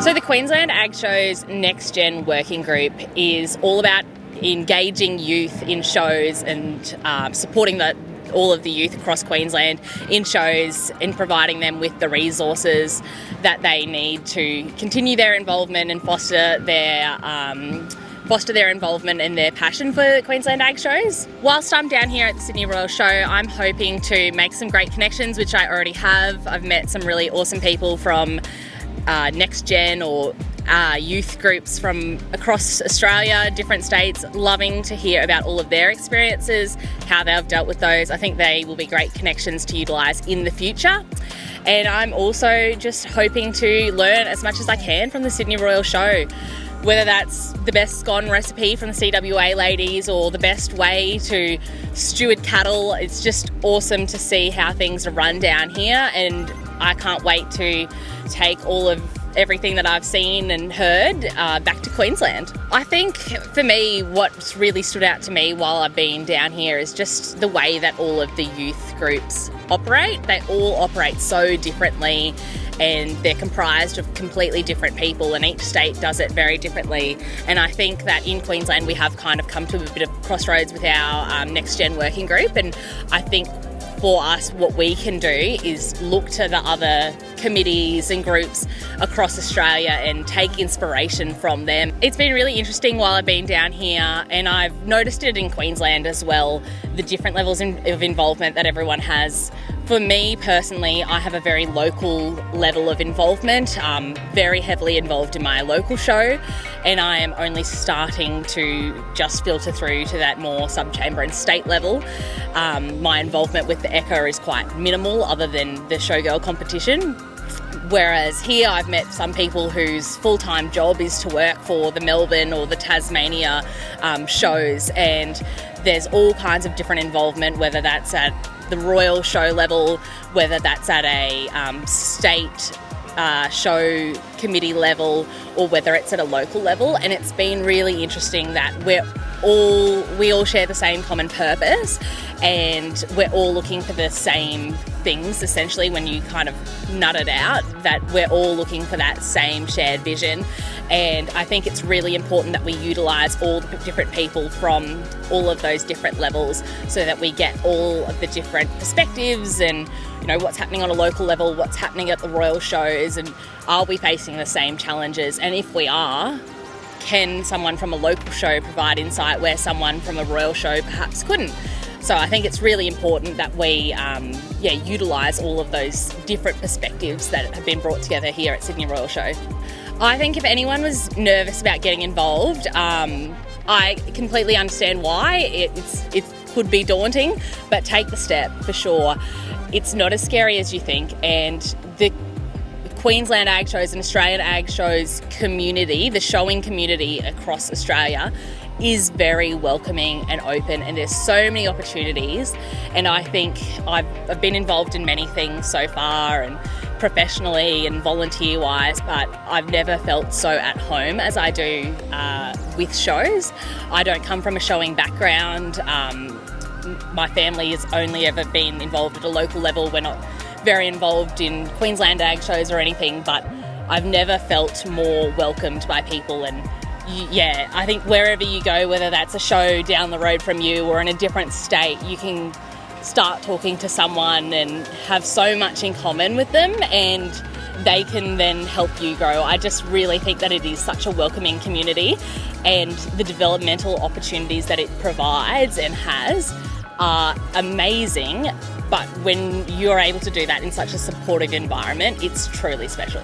So the Queensland Ag Show's Next Gen Working Group is all about engaging youth in shows and supporting all of the youth across Queensland in shows and providing them with the resources that they need to continue their involvement and foster their involvement and their passion for Queensland Ag Shows. Whilst I'm down here at the Sydney Royal Show, I'm hoping to make some great connections, which I already have. I've met some really awesome people from Next Gen or youth groups from across Australia, different states, loving to hear about all of their experiences, how they've dealt with those. I think they will be great connections to utilise in the future. And I'm also just hoping to learn as much as I can from the Sydney Royal Show, whether that's the best scone recipe from the CWA ladies or the best way to steward cattle. It's just awesome to see how things are run down here, and I can't wait to take all of everything that I've seen and heard back to Queensland. I think for me, what's really stood out to me while I've been down here is just the way that all of the youth groups operate. They all operate so differently, and they're comprised of completely different people, and each state does it very differently. And I think that in Queensland we have kind of come to a bit of crossroads with our Next Gen Working Group, and I think for us, what we can do is look to the other committees and groups across Australia and take inspiration from them. It's been really interesting while I've been down here, and I've noticed it in Queensland as well, the different levels of involvement that everyone has. For me personally, I have a very local level of involvement, very heavily involved in my local show, and I am only starting to just filter through to that more sub-chamber and state level. My involvement with the ECHA is quite minimal other than the showgirl competition. Whereas here I've met some people whose full-time job is to work for the Melbourne or the Tasmania shows, and there's all kinds of different involvement, whether that's at the Royal Show level, whether that's at a state show committee level, or whether it's at a local level. And it's been really interesting that we all share the same common purpose, and we're all looking for the same things, essentially, when you kind of nut it out, that we're all looking for that same shared vision. And I think it's really important that we utilise all the different people from all of those different levels so that we get all of the different perspectives and, you know, what's happening on a local level, what's happening at the Royal Shows, and are we facing the same challenges? And if we are, can someone from a local show provide insight where someone from a Royal Show perhaps couldn't? So I think it's really important that we utilise all of those different perspectives that have been brought together here at Sydney Royal Show. I think if anyone was nervous about getting involved, I completely understand why. It could be daunting, but take the step for sure. It's not as scary as you think, and the Queensland Ag Shows and Australian Ag Shows community, the showing community across Australia, is very welcoming and open, and there's so many opportunities. And I think I've been involved in many things so far, and professionally and volunteer wise, but I've never felt so at home as I do with shows. I don't come from a showing background. My family has only ever been involved at a local level. We're not very involved in Queensland Ag Shows or anything, but I've never felt more welcomed by people. And yeah, I think wherever you go, whether that's a show down the road from you or in a different state, you can start talking to someone and have so much in common with them, and they can then help you grow. I just really think that it is such a welcoming community, and the developmental opportunities that it provides and has are amazing. But when you're able to do that in such a supportive environment, it's truly special.